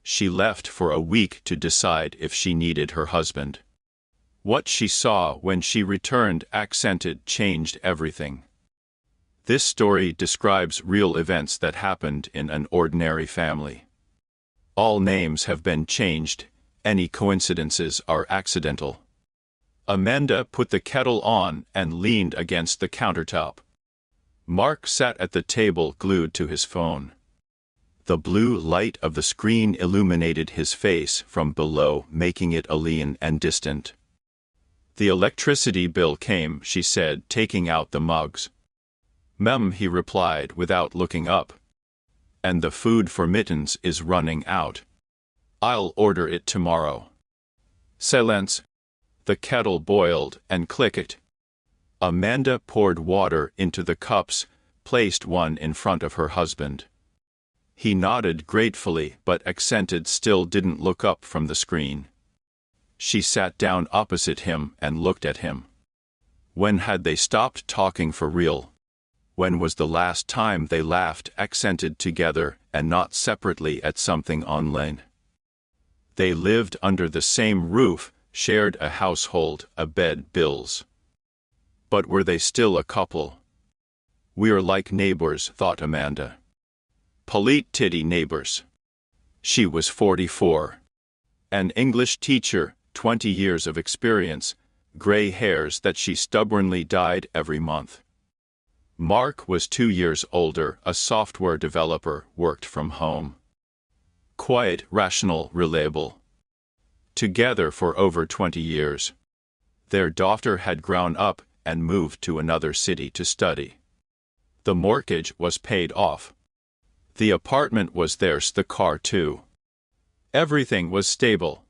She left for a week to decide if she needed her husband. What she saw when she returned accented changed everything. This story describes real events that happened in an ordinary family. All names have been changed, any coincidences are accidental. Amanda put the kettle on and leaned against the countertop. Mark sat at the table glued to his phone. The blue light of the screen illuminated his face from below, making it alien and distant. "The electricity bill came," she said, taking out the mugs. "Mem," he replied without looking up. "And the food for Mittens is running out. I'll order it tomorrow." Silence. The kettle boiled and clicked. Amanda poured water into the cups, placed one in front of her husband. He nodded gratefully but accented still didn't look up from the screen. She sat down opposite him and looked at him. When had they stopped talking for real? When was the last time they laughed accented together and not separately at something online? They lived under the same roof, shared a household, a bed, bills. But were they still a couple? "We're like neighbors," thought Amanda. Polite titty neighbors. She was 44. An English teacher, 20 years of experience, gray hairs that she stubbornly dyed every month. Mark was 2 years older, a software developer, worked from home. Quiet, rational, reliable. Together for over 20 years. Their daughter had grown up and moved to another city to study. The mortgage was paid off. The apartment was theirs, the car too. Everything was stable.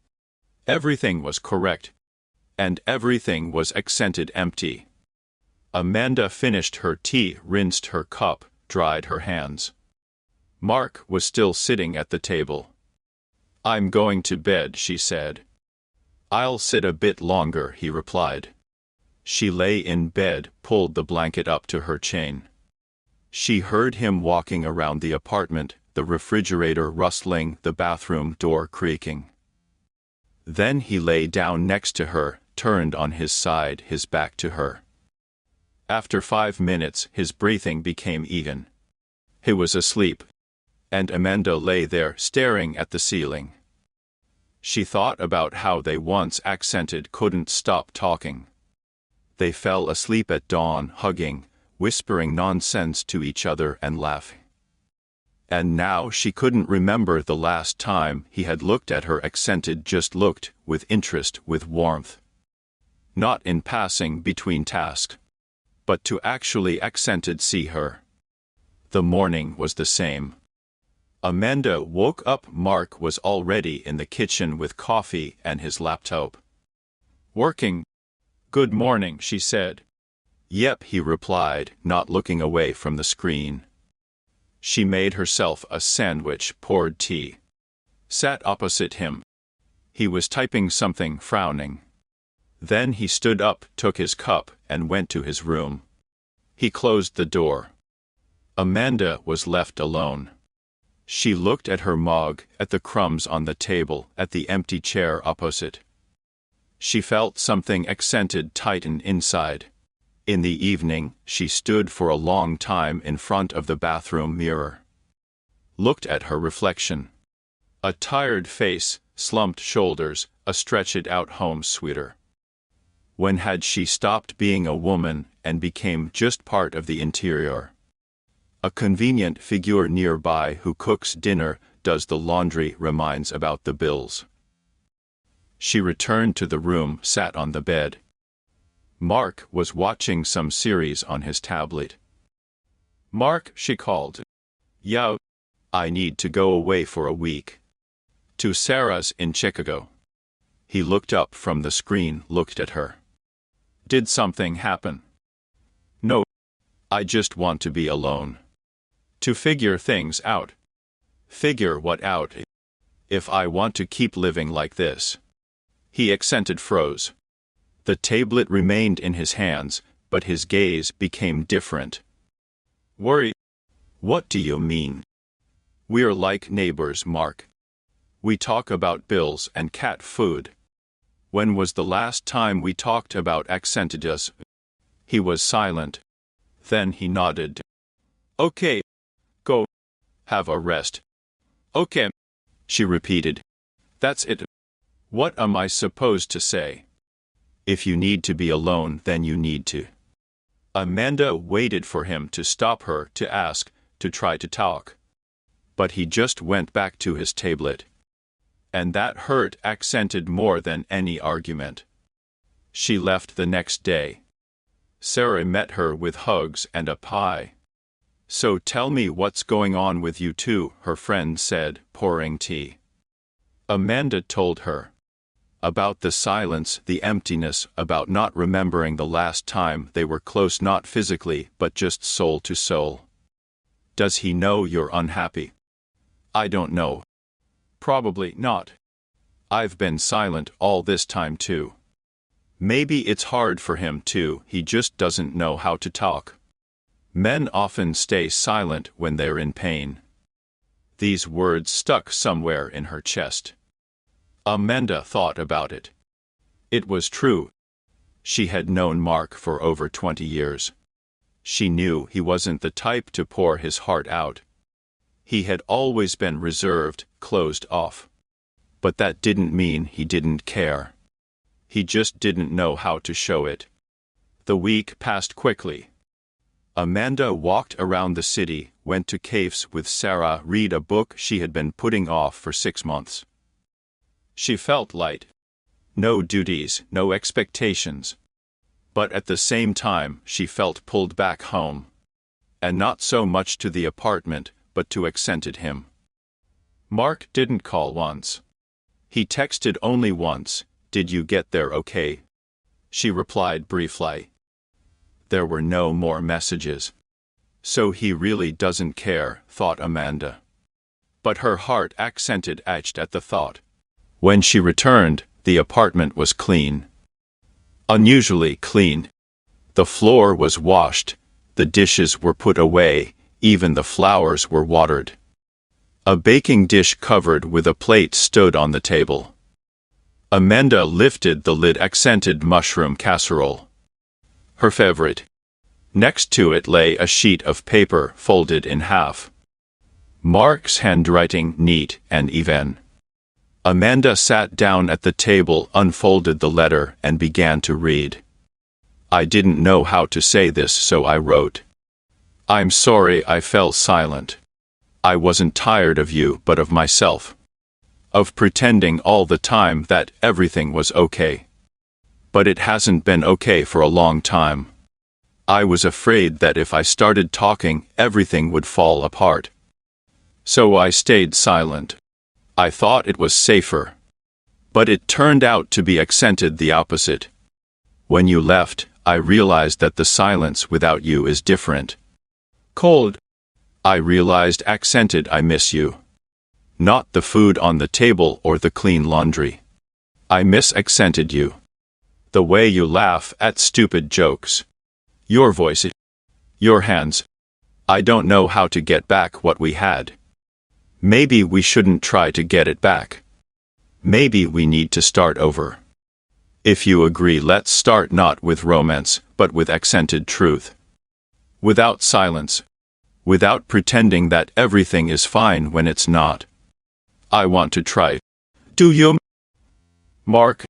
Everything was correct. And everything was accented empty. Amanda finished her tea, rinsed her cup, dried her hands. Mark was still sitting at the table. "I'm going to bed," she said. "I'll sit a bit longer," he replied. She lay in bed, pulled the blanket up to her chin. She heard him walking around the apartment, the refrigerator rustling, the bathroom door creaking. Then he lay down next to her, turned on his side, his back to her. After 5 minutes, his breathing became even. He was asleep, and Amanda lay there staring at the ceiling. She thought about how they once accented couldn't stop talking. They fell asleep at dawn, hugging, whispering nonsense to each other and laughing. And now she couldn't remember the last time he had looked at her accented, just looked, with interest, with warmth. Not in passing between tasks, but to actually accented see her. The morning was the same. Amanda woke up. Mark was already in the kitchen with coffee and his laptop. "Working?" "Good morning," she said. "Yep," he replied, not looking away from the screen. She made herself a sandwich, poured tea. Sat opposite him. He was typing something, frowning. Then he stood up, took his cup, and went to his room. He closed the door. Amanda was left alone. She looked at her mug, at the crumbs on the table, at the empty chair opposite. She felt something accented tighten inside. In the evening, she stood for a long time in front of the bathroom mirror. Looked at her reflection. A tired face, slumped shoulders, a stretched-out home sweater. When had she stopped being a woman and became just part of the interior? A convenient figure nearby who cooks dinner, does the laundry, reminds about the bills. She returned to the room, sat on the bed. Mark was watching some series on his tablet. "Mark," she called. "Yeah, I need to go away for a week. To Sarah's in Chicago." He looked up from the screen, looked at her. "Did something happen?" "No. I just want to be alone. To figure things out." "Figure what out?" "If I want to keep living like this." He accented froze. The tablet remained in his hands, but his gaze became different. "Worry? What do you mean?" "We're like neighbors, Mark. We talk about bills and cat food. When was the last time we talked about accented? He was silent. Then he nodded. Okay. Go. Have a rest. Okay, she repeated. That's it. What am I supposed to say? If you need to be alone, then you need to. Amanda waited for him to stop her, to ask, to try to talk. But he just went back to his tablet. And that hurt accented more than any argument. She left the next day. Sarah met her with hugs and a pie. So tell me what's going on with you two, her friend said, pouring tea. Amanda told her. About the silence, the emptiness, about not remembering the last time they were close, not physically, but just soul to soul. Does he know you're unhappy? I don't know. Probably not. I've been silent all this time too. Maybe it's hard for him too, he just doesn't know how to talk. Men often stay silent when they're in pain. These words stuck somewhere in her chest. Amanda thought about it. It was true. She had known Mark for over 20 years. She knew he wasn't the type to pour his heart out. He had always been reserved, closed off. But that didn't mean he didn't care. He just didn't know how to show it. The week passed quickly. Amanda walked around the city, went to cafes with Sarah, read a book she had been putting off for 6 months. She felt light. No duties, no expectations. But at the same time, she felt pulled back home. And not so much to the apartment, but to accented him. Mark didn't call once. He texted only once, "Did you get there okay?" She replied briefly. There were no more messages. So he really doesn't care, thought Amanda. But her heart accented etched at the thought. When she returned, the apartment was clean. Unusually clean. The floor was washed, the dishes were put away, even the flowers were watered. A baking dish covered with a plate stood on the table. Amanda lifted the lid, accented mushroom casserole. Her favorite. Next to it lay a sheet of paper folded in half. Mark's handwriting neat and even. Amanda sat down at the table, unfolded the letter, and began to read. I didn't know how to say this, so I wrote. I'm sorry I fell silent. I wasn't tired of you, but of myself. Of pretending all the time that everything was okay. But it hasn't been okay for a long time. I was afraid that if I started talking, everything would fall apart. So I stayed silent. I thought it was safer. But it turned out to be accented the opposite. When you left, I realized that the silence without you is different. Cold. I realized accented I miss you. Not the food on the table or the clean laundry. I miss accented you. The way you laugh at stupid jokes. Your voice. Your hands. I don't know how to get back what we had. Maybe we shouldn't try to get it back. Maybe we need to start over. If you agree, let's start not with romance, but with accented truth. Without silence. Without pretending that everything is fine when it's not. I want to try. Do you? Mark.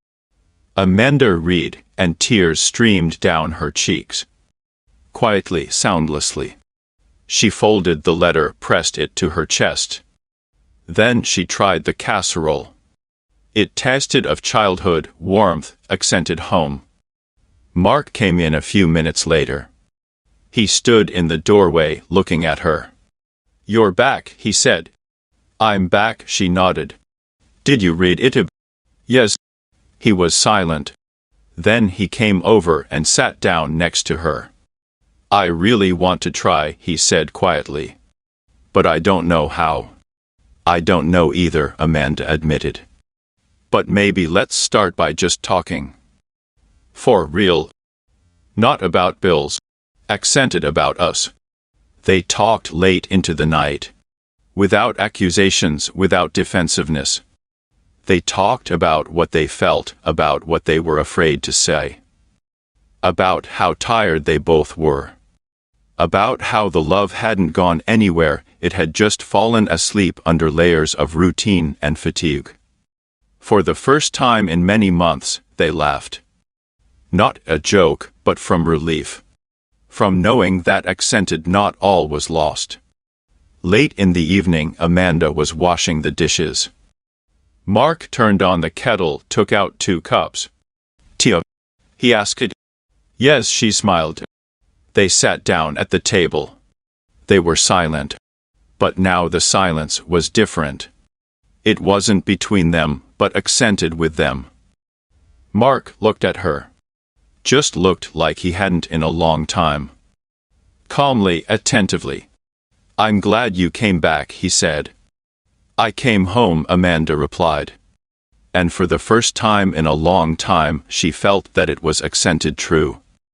Amanda read, and tears streamed down her cheeks. Quietly, soundlessly. She folded the letter, pressed it to her chest. Then she tried the casserole. It tasted of childhood, warmth, accented home. Mark came in a few minutes later. He stood in the doorway, looking at her. You're back, he said. I'm back, she nodded. Did you read it? Yes. He was silent. Then he came over and sat down next to her. I really want to try, he said quietly. But I don't know how. I don't know either, Amanda admitted. But maybe let's start by just talking. For real. Not about bills. Accented about us. They talked late into the night. Without accusations, without defensiveness. They talked about what they felt, about what they were afraid to say. About how tired they both were. About how the love hadn't gone anywhere, it had just fallen asleep under layers of routine and fatigue. For the first time in many months, they laughed. Not a joke, but from relief. From knowing that accented not all was lost. Late in the evening, Amanda was washing the dishes. Mark turned on the kettle, took out 2 cups. "Tea?" he asked. "Yes," she smiled. They sat down at the table. They were silent. But now the silence was different. It wasn't between them, but accented with them. Mark looked at her. Just looked like he hadn't in a long time. Calmly, attentively. "I'm glad you came back," he said. "I came home," Amanda replied. And for the first time in a long time, she felt that it was accented true.